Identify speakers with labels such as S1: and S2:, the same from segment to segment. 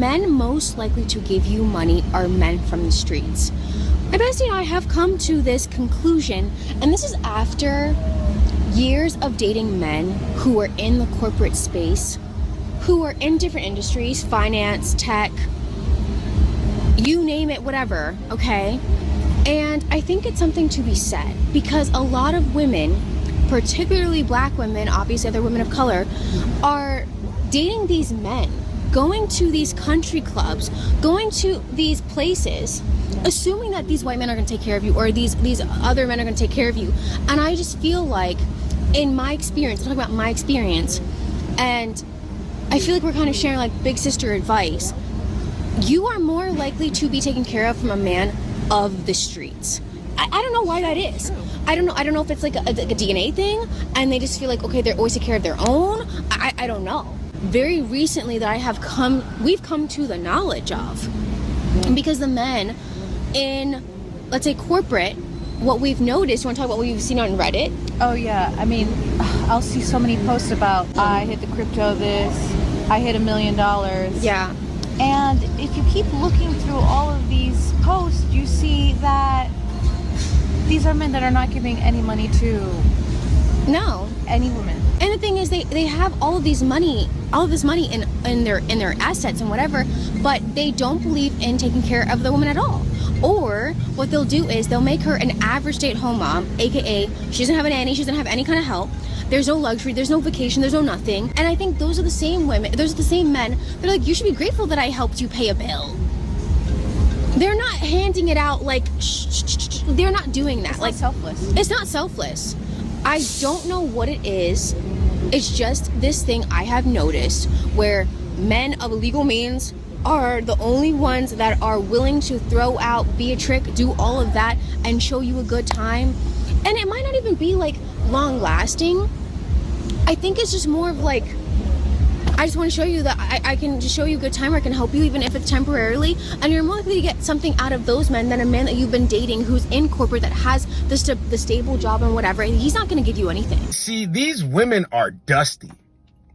S1: Men most likely to give you money are men from the streets. My bestie and I have come to this conclusion, and this is after years of dating men who are in the corporate space, who are in different industries, finance, tech, you name it, whatever, okay? And I think it's something to be said, because a lot of women, particularly black women, obviously other women of color, are dating these men, going to these country clubs, going to these places, assuming that these white men are going to take care of you, or these other men are going to take care of you. And I just feel like, in my experience, I'm talking about my experience, and I feel like we're kind of sharing like big sister advice. You are more likely to be taken care of from a man of the streets. I don't know why that is. I don't know if it's like a DNA thing, and they just feel like, okay, they're always take care of their own. I don't know. Very recently that we've come to the knowledge of, because the men in, let's say, corporate, what we've noticed, you want to talk about what we've seen on Reddit?
S2: Oh yeah, I mean, I'll see so many posts about, I hit the crypto this, I hit $1 million.
S1: Yeah.
S2: And if you keep looking through all of these posts, you see that these are men that are not giving any money to any woman.
S1: And the thing is, they have all of this money in their assets and whatever, but they don't believe in taking care of the woman at all. Or what they'll do is they'll make her an average stay-at-home mom, aka she doesn't have a nanny, she doesn't have any kind of help. There's no luxury, there's no vacation, there's no nothing. And I think those are the same women, those are the same men. They're like, you should be grateful that I helped you pay a bill. They're not handing it out like, shh. They're not doing that.
S2: It's
S1: like,
S2: not selfless.
S1: It's not selfless. I don't know what it is. It's just this thing I have noticed where men of illegal means are the only ones that are willing to throw out, be a trick, do all of that, and show you a good time. And it might not even be like long lasting. I think it's just more of like, I just want to show you that I can just show you a good time, or I can help you even if it's temporarily. And you're more likely to get something out of those men than a man that you've been dating who's in corporate, that has the stable job and whatever. He's not going to give you anything.
S3: See, these women are dusty.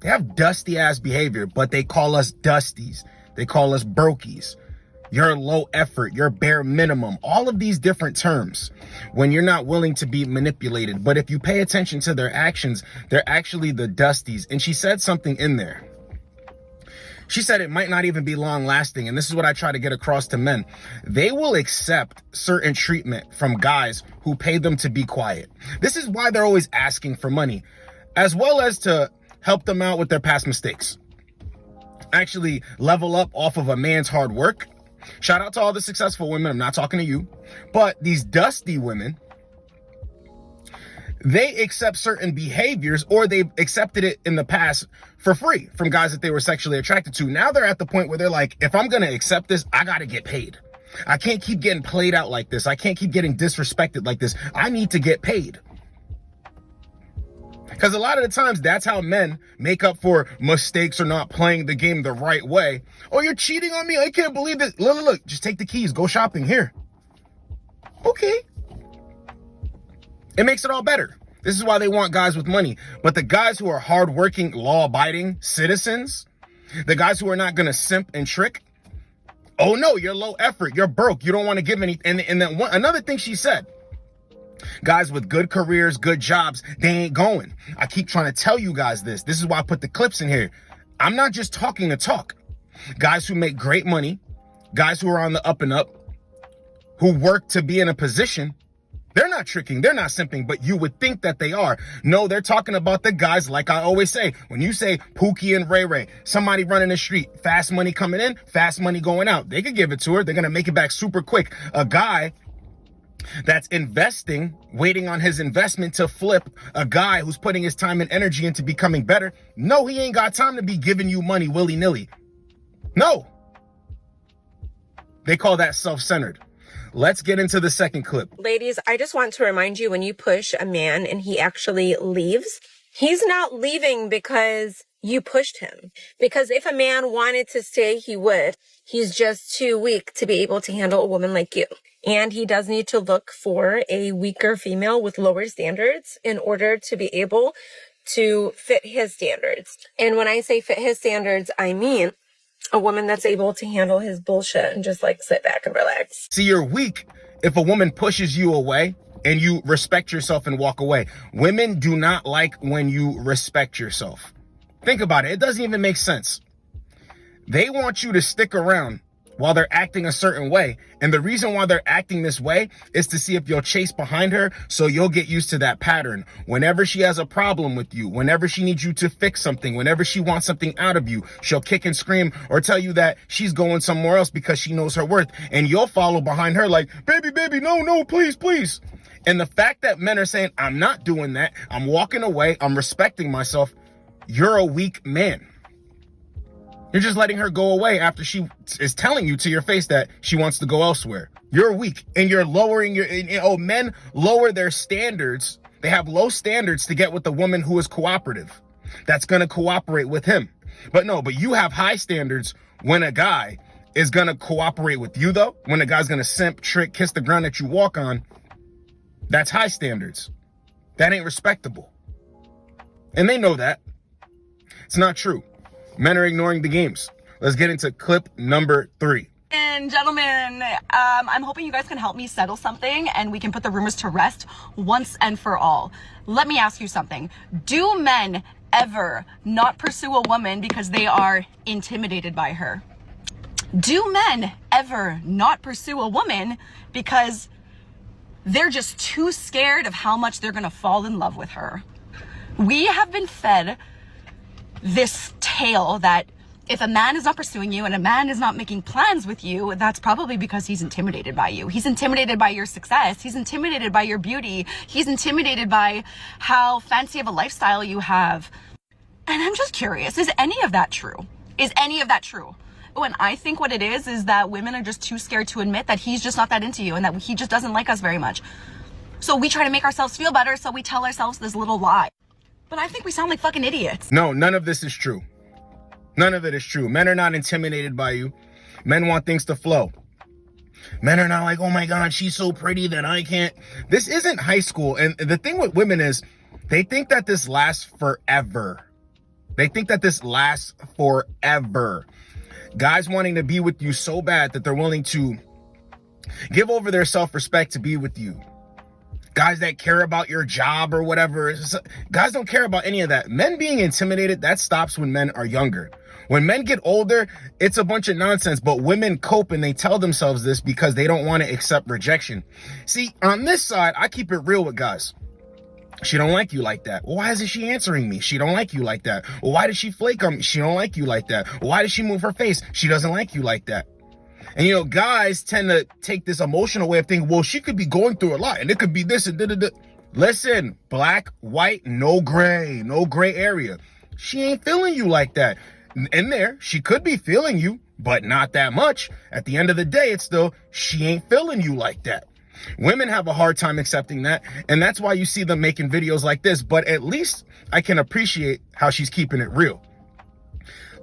S3: They have dusty ass behavior, but they call us dusties. They call us brokies. You're low effort, you're bare minimum, all of these different terms when you're not willing to be manipulated. But if you pay attention to their actions, they're actually the dusties. And she said something in there. She said it might not even be long lasting. And this is what I try to get across to men. They will accept certain treatment from guys who pay them to be quiet. This is why they're always asking for money, as well as to help them out with their past mistakes. Actually level up off of a man's hard work. Shout out to all the successful women. I'm not talking to you. But these dusty women, they accept certain behaviors, or they've accepted it in the past for free from guys that they were sexually attracted to. Now they're at the point where they're like, if I'm going to accept this, I got to get paid. I can't keep getting played out like this. I can't keep getting disrespected like this. I need to get paid. Because a lot of the times, that's how men make up for mistakes or not playing the game the right way. Oh, you're cheating on me? I can't believe this. Look, just take the keys. Go shopping here. Okay. It makes it all better. This is why they want guys with money. But the guys who are hardworking, law-abiding citizens, the guys who are not going to simp and trick, oh no, you're low effort. You're broke. You don't want to give any. And then another thing she said, guys with good careers, good jobs, they ain't going. I keep trying to tell you guys this. This is why I put the clips in here. I'm not just talking to talk. Guys who make great money, guys who are on the up and up, who work to be in a position, they're not tricking, they're not simping, but you would think that they are. No, they're talking about the guys, like I always say, when you say Pookie and Ray Ray, somebody running the street, fast money coming in, fast money going out. They could give it to her. They're going to make it back super quick. A guy that's investing, waiting on his investment to flip, a guy who's putting his time and energy into becoming better. No, he ain't got time to be giving you money willy-nilly. No. They call that self-centered. Let's get into the second clip.
S4: Ladies, I just want to remind you, when you push a man and he actually leaves, he's not leaving because you pushed him. Because if a man wanted to stay, he would. He's just too weak to be able to handle a woman like you. And he does need to look for a weaker female with lower standards in order to be able to fit his standards. And when I say fit his standards, I mean a woman that's able to handle his bullshit and just like sit back and relax.
S3: See, you're weak if a woman pushes you away and you respect yourself and walk away. Women do not like when you respect yourself. Think about it. It doesn't even make sense. They want you to stick around while they're acting a certain way. And the reason why they're acting this way is to see if you'll chase behind her, so you'll get used to that pattern. Whenever she has a problem with you, whenever she needs you to fix something, whenever she wants something out of you, she'll kick and scream or tell you that she's going somewhere else because she knows her worth. And you'll follow behind her like, baby, no, please. And the fact that men are saying, I'm not doing that, I'm walking away, I'm respecting myself, you're a weak man. You're just letting her go away after she is telling you to your face that she wants to go elsewhere. You're weak, and you're lowering men lower their standards. They have low standards to get with the woman who is cooperative, that's going to cooperate with him. But you have high standards when a guy is going to cooperate with you, though. When a guy's going to simp, trick, kiss the ground that you walk on, that's high standards. That ain't respectable. And they know that. It's not true. Men are ignoring the games. Let's get into clip number 3.
S5: And gentlemen, I'm hoping you guys can help me settle something and we can put the rumors to rest once and for all. Let me ask you something. Do men ever not pursue a woman because they are intimidated by her? Do men ever not pursue a woman because they're just too scared of how much they're gonna fall in love with her? We have been fed this tale that if a man is not pursuing you and a man is not making plans with you, that's probably because he's intimidated by you. He's intimidated by your success. He's intimidated by your beauty. He's intimidated by how fancy of a lifestyle you have. And I'm just curious, is any of that true? Is any of that true? When I think what it is that women are just too scared to admit that he's just not that into you and that he just doesn't like us very much. So we try to make ourselves feel better, so we tell ourselves this little lie. But I think we sound like fucking idiots.
S3: No, none of this is true. None of it is true. Men are not intimidated by you. Men want things to flow. Men are not like, oh my God, she's so pretty that I can't. This isn't high school. And the thing with women is they think that this lasts forever. They think that this lasts forever. Guys wanting to be with you so bad that they're willing to give over their self-respect to be with you. Guys that care about your job or whatever. Guys don't care about any of that. Men being intimidated, that stops when men are younger. When men get older, it's a bunch of nonsense, but women cope and they tell themselves this because they don't want to accept rejection. See, on this side, I keep it real with guys. She don't like you like that. Well, why isn't she answering me? She don't like you like that. Well, why does she flake on me? She don't like you like that. Well, why does she move her face? She doesn't like you like that. And, guys tend to take this emotional way of thinking, well, she could be going through a lot and it could be this and da-da-da. Listen, black, white, no gray area. She ain't feeling you like that. In there, she could be feeling you, but not that much. At the end of the day, it's still, she ain't feeling you like that. Women have a hard time accepting that. And that's why you see them making videos like this. But at least I can appreciate how she's keeping it real.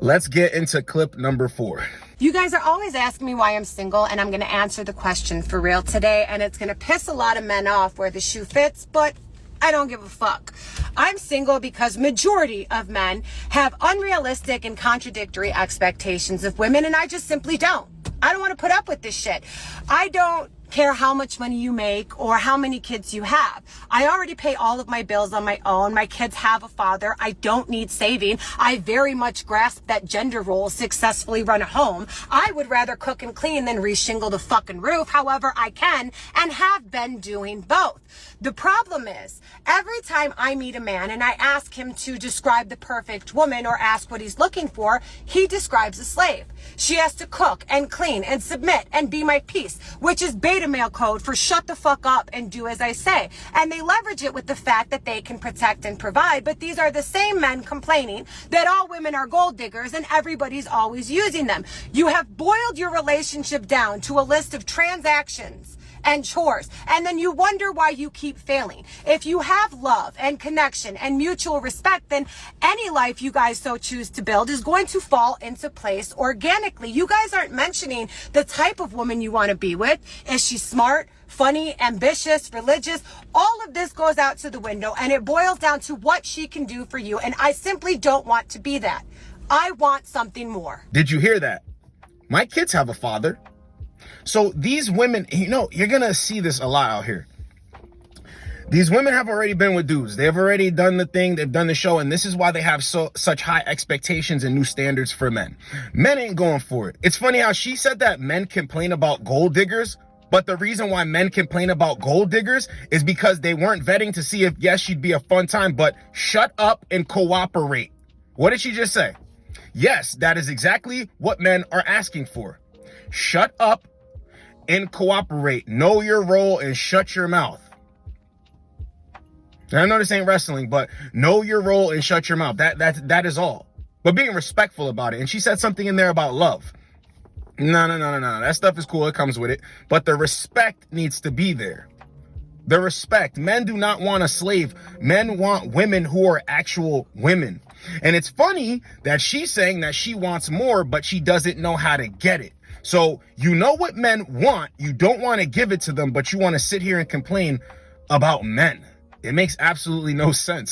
S3: Let's get into clip number 4.
S6: You guys are always asking me why I'm single, and I'm going to answer the question for real today, and it's going to piss a lot of men off where the shoe fits, but I don't give a fuck. I'm single because majority of men have unrealistic and contradictory expectations of women, and I just simply don't. I don't want to put up with this shit. I don't care how much money you make or how many kids you have. I already pay all of my bills on my own. My kids have a father. I don't need saving. I very much grasp that gender roles successfully run a home. I would rather cook and clean than reshingle the fucking roof. However, I can and have been doing both. The problem is, every time I meet a man and I ask him to describe the perfect woman or ask what he's looking for, he describes a slave. She has to cook and clean and submit and be my piece, which is beta male code for shut the fuck up and do as I say. And they leverage it with the fact that they can protect and provide, but these are the same men complaining that all women are gold diggers and everybody's always using them. You have boiled your relationship down to a list of transactions and chores, and then you wonder why you keep failing. If you have love and connection and mutual respect, then any life you guys so choose to build is going to fall into place organically. You guys aren't mentioning the type of woman you want to be with. Is she smart, funny, ambitious, religious? All of this goes out to the window, and it boils down to what she can do for you, and I simply don't want to be that. I want something more.
S3: Did you hear that? My kids have a father. So these women, you know, you're going to see this a lot out here. These women have already been with dudes. They've already done the thing. They've done the show. And this is why they have such high expectations and new standards for men. Men ain't going for it. It's funny how she said that men complain about gold diggers. But the reason why men complain about gold diggers is because they weren't vetting to see if, yes, she'd be a fun time, but shut up and cooperate. What did she just say? Yes, that is exactly what men are asking for. Shut up and cooperate. Know your role and shut your mouth. And I know this ain't wrestling, but know your role and shut your mouth. That is all. But being respectful about it. And she said something in there about love. No. That stuff is cool. It comes with it. But the respect needs to be there. The respect. Men do not want a slave. Men want women who are actual women. And it's funny that she's saying that she wants more, but she doesn't know how to get it. So you know what men want. You don't want to give it to them, but you want to sit here and complain about men. It makes absolutely no sense.